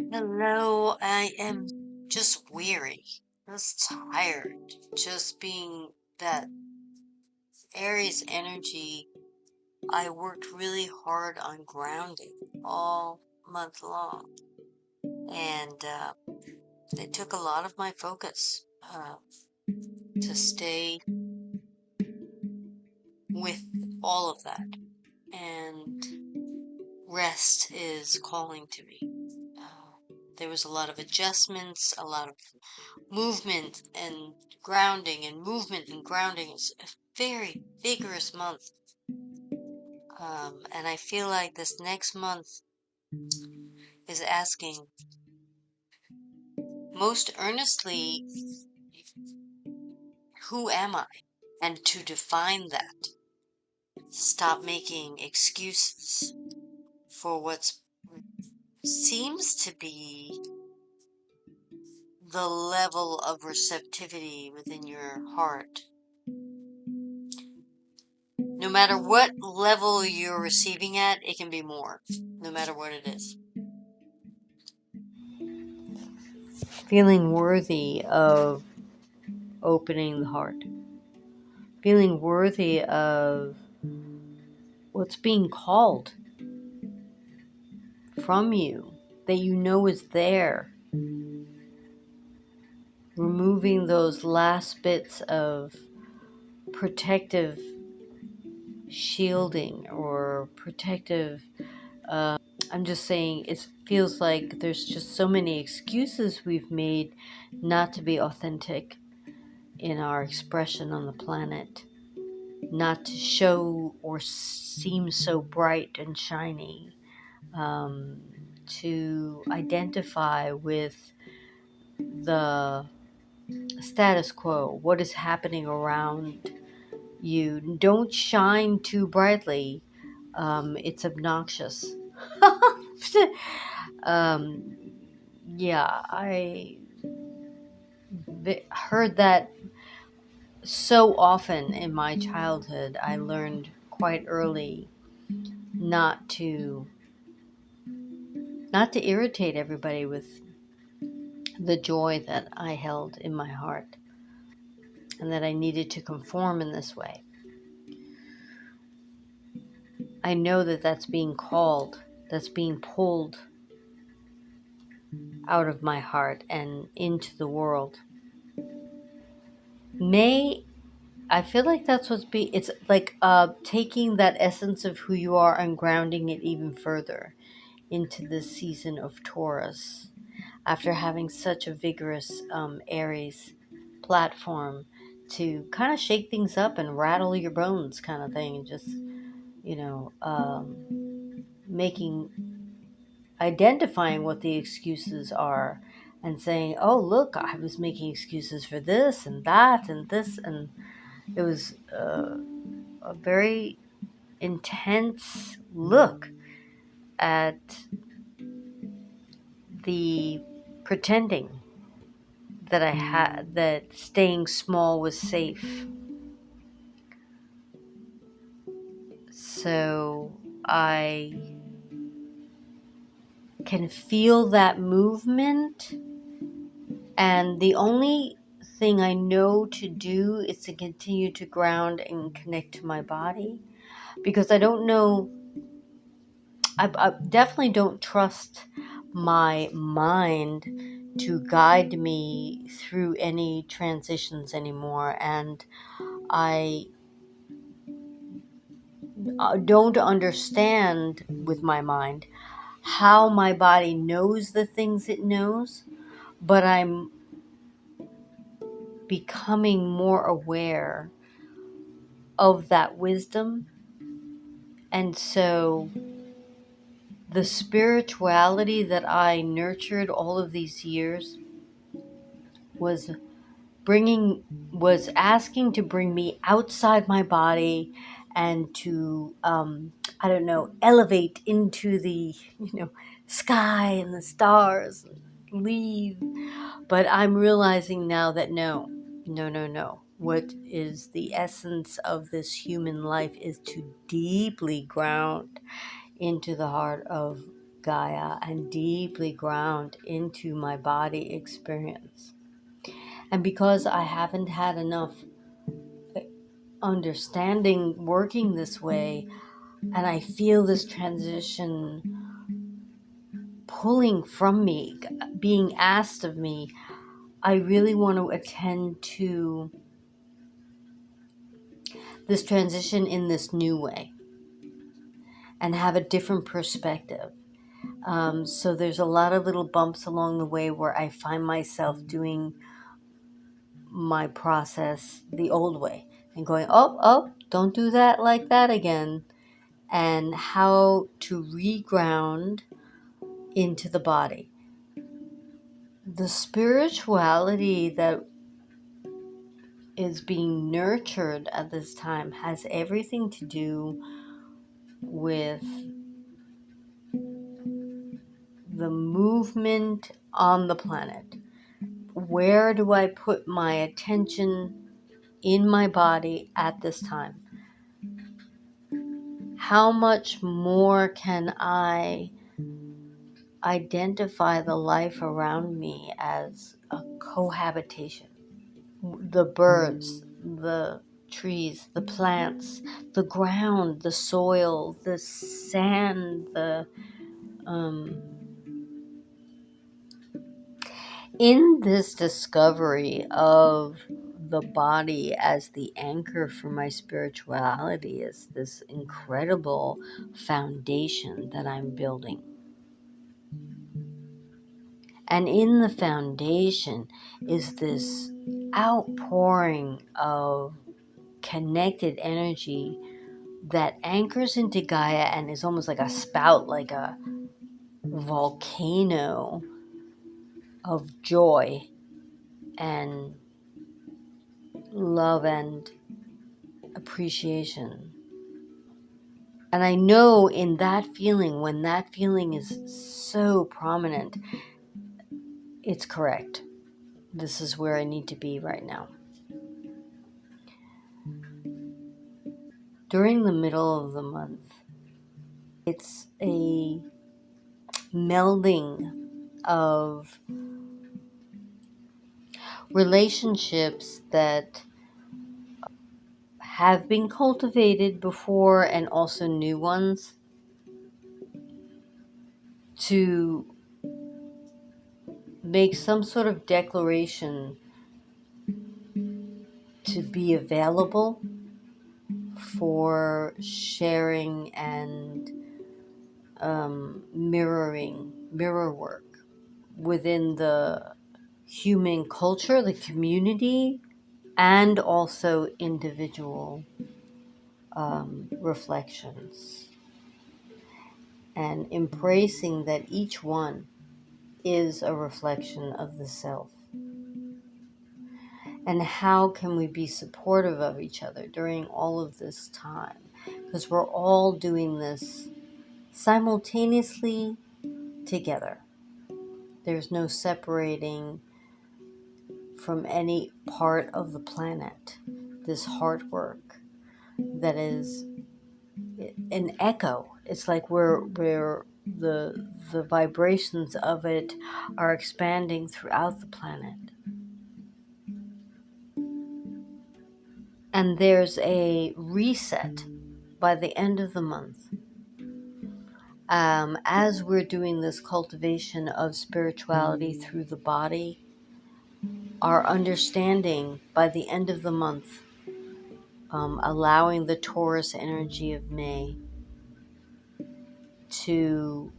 Hello, I am just weary, just tired, just being that Aries energy. I worked really hard on grounding all month long, and it took a lot of my focus to stay with all of that. And rest is calling to me. There was a lot of adjustments, a lot of movement and grounding and movement and grounding. It's a very vigorous month. And I feel like this next month is asking most earnestly, who am I? And to define that, stop making excuses for what seems to be the level of receptivity within your heart. No matter what level you're receiving at, it can be more, no matter what it is. Feeling worthy of opening the heart. Feeling worthy of what's being called from you, that you know is there. Removing those last bits of protective shielding or protective, I'm just saying it feels like there's just so many excuses we've made not to be authentic in our expression on the planet, not to show or seem so bright and shiny, to identify with the status quo, what is happening around you. Don't shine too brightly. It's obnoxious. Yeah, I heard that so often in my childhood. I learned quite early not to irritate everybody with the joy that I held in my heart, and that I needed to conform in this way. I know that that's being called, that's being pulled out of my heart and into the world. I feel like that's it's like taking that essence of who you are and grounding it even further into this season of Taurus. After having such a vigorous Aries platform to kind of shake things up and rattle your bones kind of thing, and just, identifying what the excuses are and saying, oh, look, I was making excuses for this and that and this. And it was a very intense look at the pretending that I had, that staying small was safe. So I can feel that movement, and the only thing I know to do is to continue to ground and connect to my body, because I don't know, I definitely don't trust my mind to guide me through any transitions anymore, and I don't understand with my mind how my body knows the things it knows, but I'm becoming more aware of that wisdom. And so the spirituality that I nurtured all of these years was asking to bring me outside my body and to I don't know, elevate into the sky and the stars, leave. But I'm realizing now that no. What is the essence of this human life is to deeply ground into the heart of Gaia and deeply ground into my body experience. And because I haven't had enough understanding working this way, and I feel this transition pulling from me, being asked of me, I really want to attend to this transition in this new way and have a different perspective. So there's a lot of little bumps along the way where I find myself doing my process the old way and going, oh, don't do that like that again. And how to reground into the body. The spirituality that is being nurtured at this time has everything to do with the movement on the planet. Where do I put my attention in my body at this time? How much more can I identify the life around me as a cohabitation? The birds, the trees, the plants, the ground, the soil, the sand, in this discovery of the body as the anchor for my spirituality is this incredible foundation that I'm building. And in the foundation is this outpouring of connected energy that anchors into Gaia and is almost like a spout, like a volcano of joy and love and appreciation. And I know in that feeling, when that feeling is so prominent, it's correct. This is where I need to be right now. During the middle of the month, it's a melding of relationships that have been cultivated before and also new ones to make some sort of declaration to be available for sharing and mirror work within the human culture, the community, and also individual reflections. And embracing that each one is a reflection of the self. And how can we be supportive of each other during all of this time? Because we're all doing this simultaneously together. There's no separating from any part of the planet. This heart work that is an echo. It's like where the vibrations of it are expanding throughout the planet. And there's a reset by the end of the month. As we're doing this cultivation of spirituality through the body, our understanding by the end of the month, allowing the Taurus energy of May to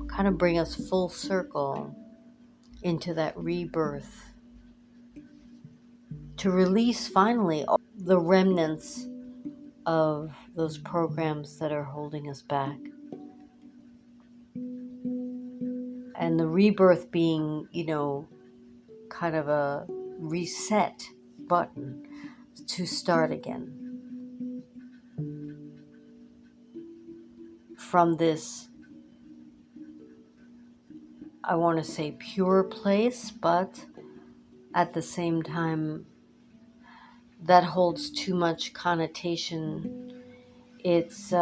kind of bring us full circle into that rebirth, to release finally all the remnants of those programs that are holding us back. And the rebirth being, kind of a reset button to start again. From this, I want to say pure place, but at the same time, that holds too much connotation. It's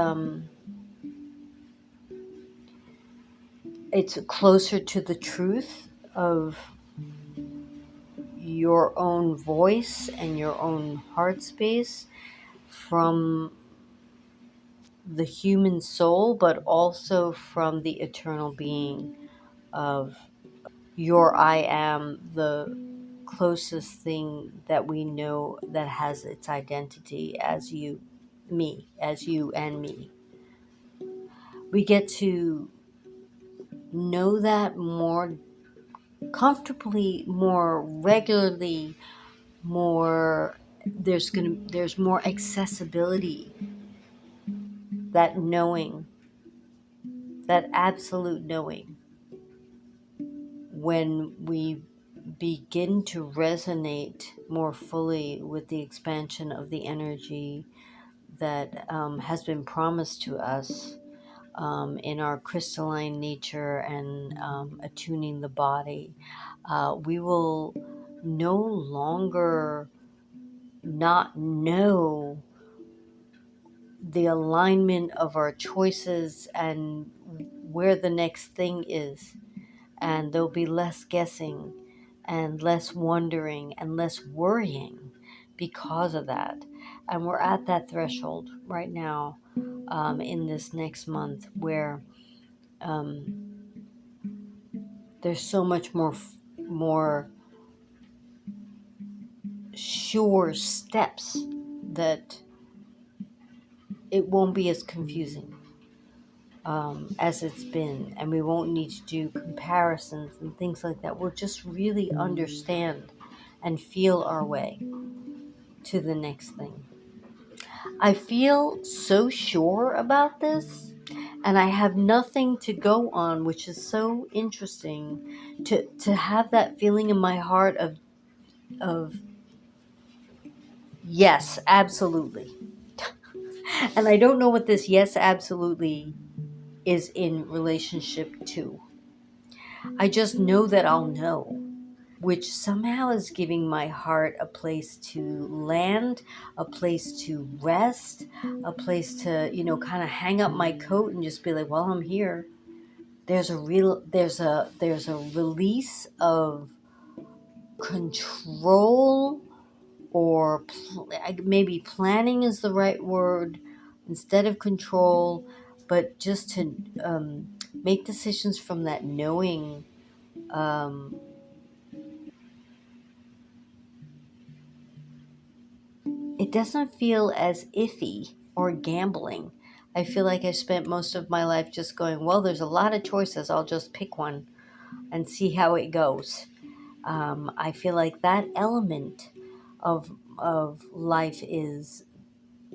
it's closer to the truth of your own voice and your own heart space from the human soul, but also from the eternal being of your I am, the closest thing that we know that has its identity as you, me, as you and me. We get to know that more comfortably, more regularly, more there's more accessibility, that knowing, that absolute knowing, when we begin to resonate more fully with the expansion of the energy that has been promised to us in our crystalline nature and attuning the body, we will no longer not know the alignment of our choices and where the next thing is. And there'll be less guessing and less wondering and less worrying because of that. And we're at that threshold right now in this next month where um, there's so much more sure steps that it won't be as confusing as it's been, and we won't need to do comparisons and things like that. We'll just really understand and feel our way to the next thing. I feel so sure about this, and I have nothing to go on, which is so interesting to have that feeling in my heart of yes, absolutely. And I don't know what this yes, absolutely is in relationship to. I just know that I'll know, which somehow is giving my heart a place to land, a place to rest, a place to, kind of hang up my coat and just be like, well, I'm here. There's a release of control, or maybe planning is the right word instead of control, but just to make decisions from that knowing. Um, it doesn't feel as iffy or gambling. I feel like I spent most of my life just going, well, there's a lot of choices. I'll just pick one and see how it goes. I feel like that element of life is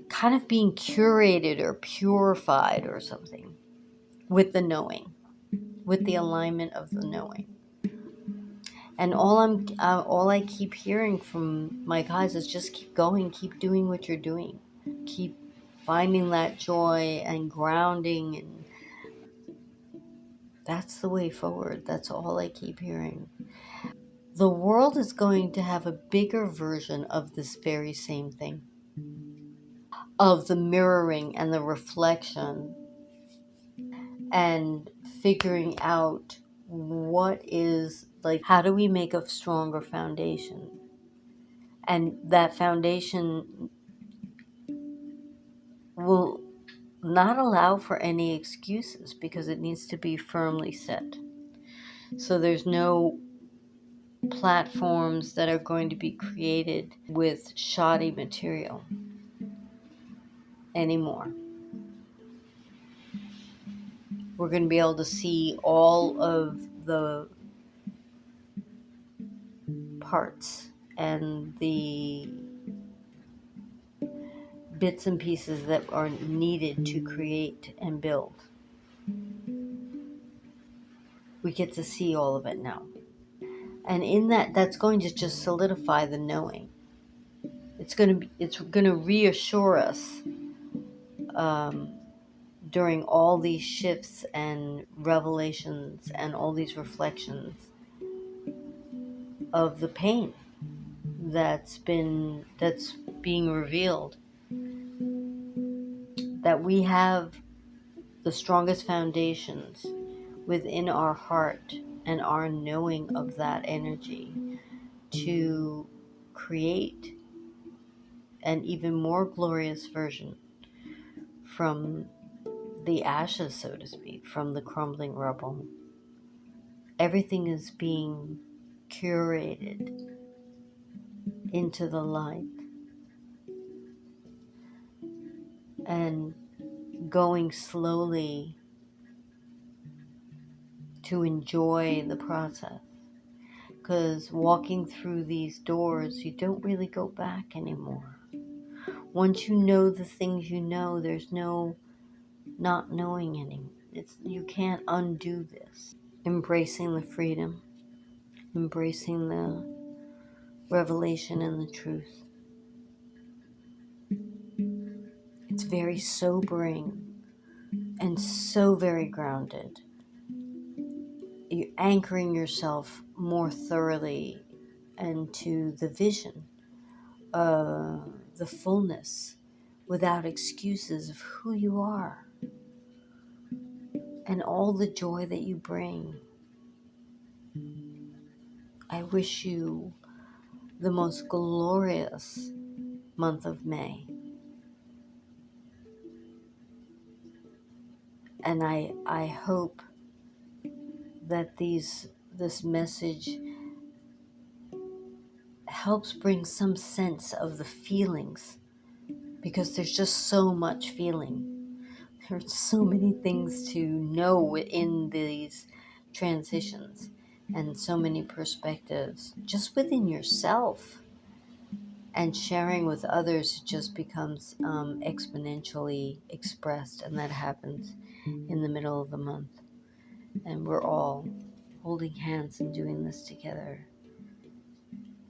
kind of being curated or purified or something with the knowing, with the alignment of the knowing. And all I keep hearing from my guys is just keep going, keep doing what you're doing, keep finding that joy and grounding, and that's the way forward. That's all I keep hearing. The world is going to have a bigger version of this very same thing, of the mirroring and the reflection and figuring out what is, like, how do we make a stronger foundation? And that foundation will not allow for any excuses because it needs to be firmly set. So there's no platforms that are going to be created with shoddy material anymore. We're going to be able to see all of the parts and the bits and pieces that are needed to create and build. We get to see all of it now. And in that's going to just solidify the knowing. It's going to reassure us during all these shifts and revelations and all these reflections of the pain that's being revealed, that we have the strongest foundations. within our heart and our knowing of that energy to create an even more glorious version from the ashes, so to speak, from the crumbling rubble. Everything is being curated into the light and going slowly to enjoy the process. Because walking through these doors, you don't really go back anymore. Once you know the things you know, there's no not knowing anymore. You can't undo this. Embracing the freedom, embracing the revelation and the truth. It's very sobering and so very grounded. You're anchoring yourself more thoroughly into the vision, the fullness, without excuses of who you are and all the joy that you bring. I wish you the most glorious month of May. And I hope that this message helps bring some sense of the feelings, because there's just so much feeling. There's so many things to know in these transitions and so many perspectives just within yourself. And sharing with others just becomes exponentially expressed, and that happens in the middle of the month. And we're all holding hands and doing this together.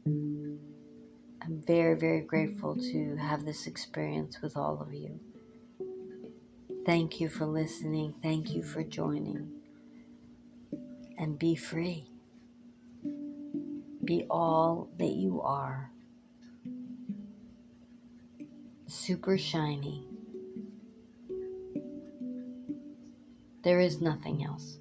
I'm very, very grateful to have this experience with all of you. Thank you for listening. Thank you for joining. And be free. Be all that you are. Super shiny. There is nothing else.